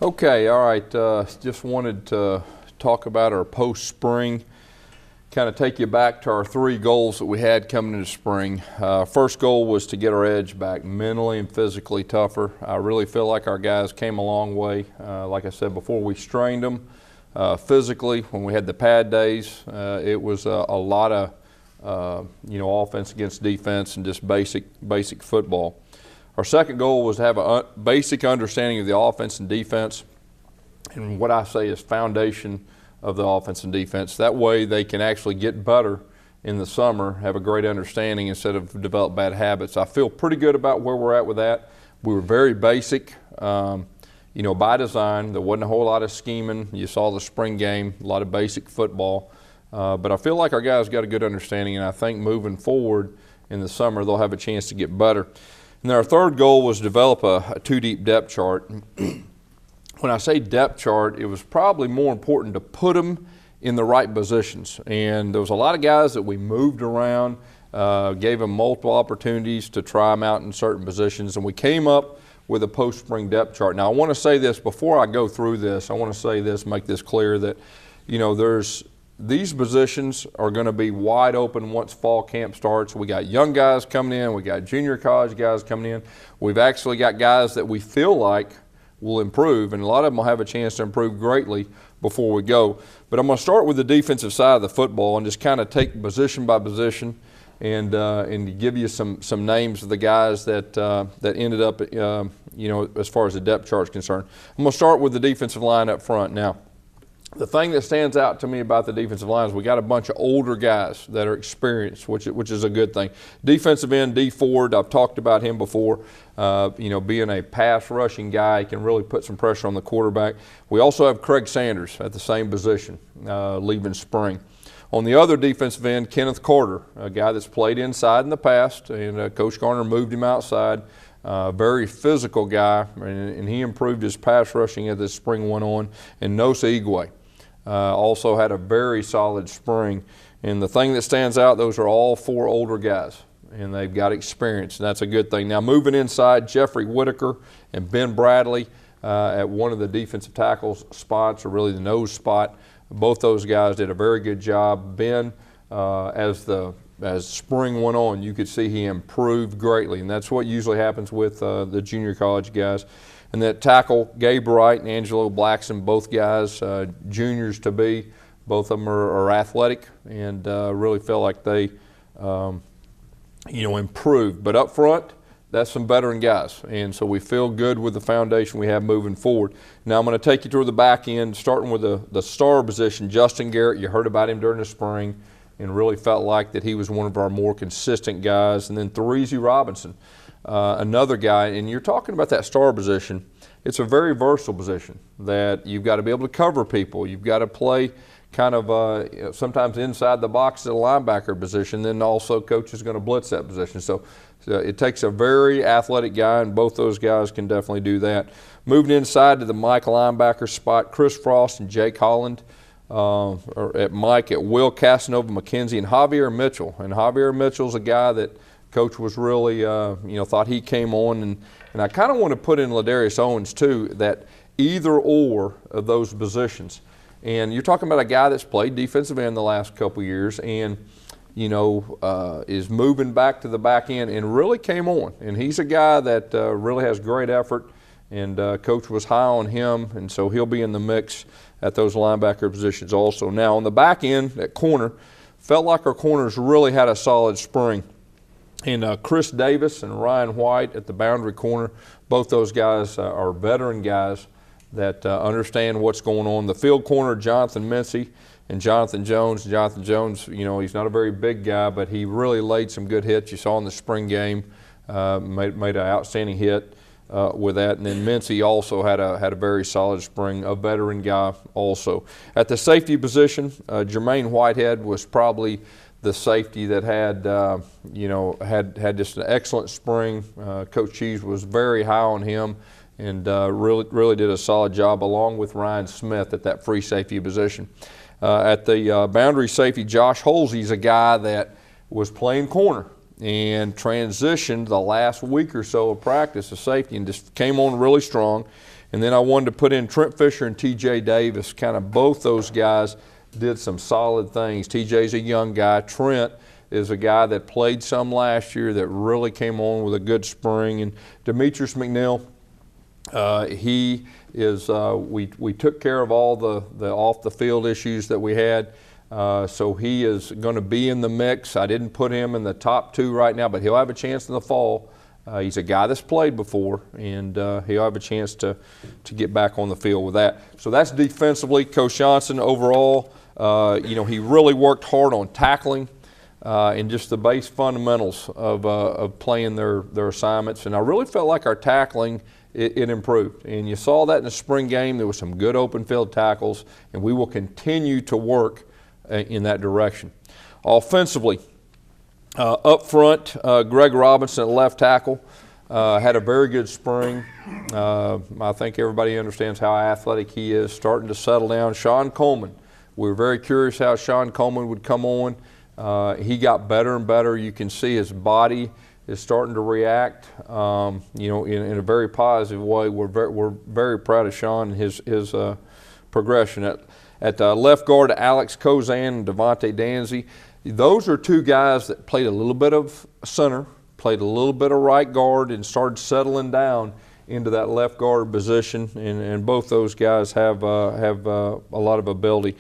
Okay, all right. Just wanted to talk about our post-spring, kind of take you back to our three goals that we had coming into spring. First goal was to get our edge back, mentally and physically tougher. I really feel like our guys came a long way. Like I said before, we strained them physically when we had the pad days. It was a lot of offense against defense and just basic football. Our second goal was to have a basic understanding of the offense and defense, and what I say is foundation of the offense and defense. That way they can actually get better in the summer, have a great understanding instead of develop bad habits. I feel pretty good about where we're at with that. We were very basic, by design. There wasn't a whole lot of scheming. You saw the spring game, a lot of basic football. But I feel like our guys got a good understanding, and I think moving forward in the summer they'll have a chance to get better. And our third goal was to develop a two-deep depth chart. When I say depth chart, it was probably more important to put them in the right positions. And there was a lot of guys that we moved around, gave them multiple opportunities to try them out in certain positions, and we came up with a post-spring depth chart. Now, I want to say this before I go through this. I want to say this, make this clear that, these positions are going to be wide open once fall camp starts. We got young guys coming in. We got junior college guys coming in. We've actually got guys that we feel like will improve, and a lot of them will have a chance to improve greatly before we go. But I'm going to start with the defensive side of the football and just kind of take position by position and give you some names of the guys that ended up, as far as the depth chart is concerned. I'm going to start with the defensive line up front. Now, the thing that stands out to me about the defensive line is we got a bunch of older guys that are experienced, which is a good thing. Defensive end, D Ford, I've talked about him before. Being a pass rushing guy, he can really put some pressure on the quarterback. We also have Craig Sanders at the same position, leaving spring. On the other defensive end, Kenneth Carter, a guy that's played inside in the past, and Coach Garner moved him outside. Very physical guy, and he improved his pass rushing as the spring went on. And Nosa Igwe also had a very solid spring. And the thing that stands out, those are all four older guys, and they've got experience, and that's a good thing. Now, moving inside, Jeffrey Whitaker and Ben Bradley at one of the defensive tackles spots, or really the nose spot. Both those guys did a very good job. Ben, as spring went on, you could see he improved greatly, and that's what usually happens with the junior college guys. And that tackle, Gabe Wright and Angelo Blackson, both guys, juniors to be, both of them are athletic, and really feel like they, improved. But up front, that's some veteran guys, and so we feel good with the foundation we have moving forward. Now I'm going to take you through the back end, starting with the star position, Justin Garrett. You heard about him during the spring, and really felt like that he was one of our more consistent guys. And then Therese Robinson, another guy, and you're talking about that star position. It's a very versatile position that you've got to be able to cover people. You've got to play kind of sometimes inside the box at a linebacker position, then also coach is going to blitz that position. So it takes a very athletic guy, and both those guys can definitely do that. Moving inside to the Mike linebacker spot, Chris Frost and Jake Holland. At Mike, at Will Casanova McKenzie, and Javier Mitchell. And Javier Mitchell's a guy that Coach was really, thought he came on. And I kind of want to put in Ladarius Owens, too, that either or of those positions. And you're talking about a guy that's played defensive end the last couple years and, is moving back to the back end and really came on. And he's a guy that really has great effort, and Coach was high on him, and so he'll be in the mix at those linebacker positions also. Now, on the back end, at corner, felt like our corners really had a solid spring. And Chris Davis and Ryan White at the boundary corner, both those guys are veteran guys that understand what's going on. The field corner, Jonathan Mincy and Jonathan Jones. Jonathan Jones, he's not a very big guy, but he really laid some good hits. You saw in the spring game, made an outstanding hit with that. And then Mincy also had a very solid spring, a veteran guy also. At the safety position, Jermaine Whitehead was probably the safety that had just an excellent spring. Coach Cheese was very high on him, and really did a solid job along with Ryan Smith at that free safety position. At the boundary safety, Josh Holsey's a guy that was playing corner and transitioned the last week or so of practice to safety and just came on really strong. And then I wanted to put in Trent Fisher and TJ Davis. Kind of both those guys did some solid things. TJ's a young guy. Trent is a guy that played some last year that really came on with a good spring. And Demetrius McNeil, he is, we took care of all the off the field issues that we had. So he is going to be in the mix. I didn't put him in the top 2 right now, but he'll have a chance in the fall. He's a guy that's played before, and he'll have a chance to get back on the field with that. So that's defensively. Coach Johnson overall, you know, he really worked hard on tackling and just the base fundamentals of playing their assignments. And I really felt like our tackling, it improved. And you saw that in the spring game. There were some good open field tackles, and we will continue to work in that direction. Offensively, up front, Greg Robinson at left tackle had a very good spring. I think everybody understands how athletic he is, starting to settle down. Sean Coleman, we were very curious how Sean Coleman would come on. He got better and better. You can see his body is starting to react, you know, in a very positive way. We're very proud of Sean and his progression. At left guard, Alex Kozan and Devontae Danzy. Those are 2 guys that played a little bit of center, played a little bit of right guard, and started settling down into that left guard position. And both those guys have a lot of ability.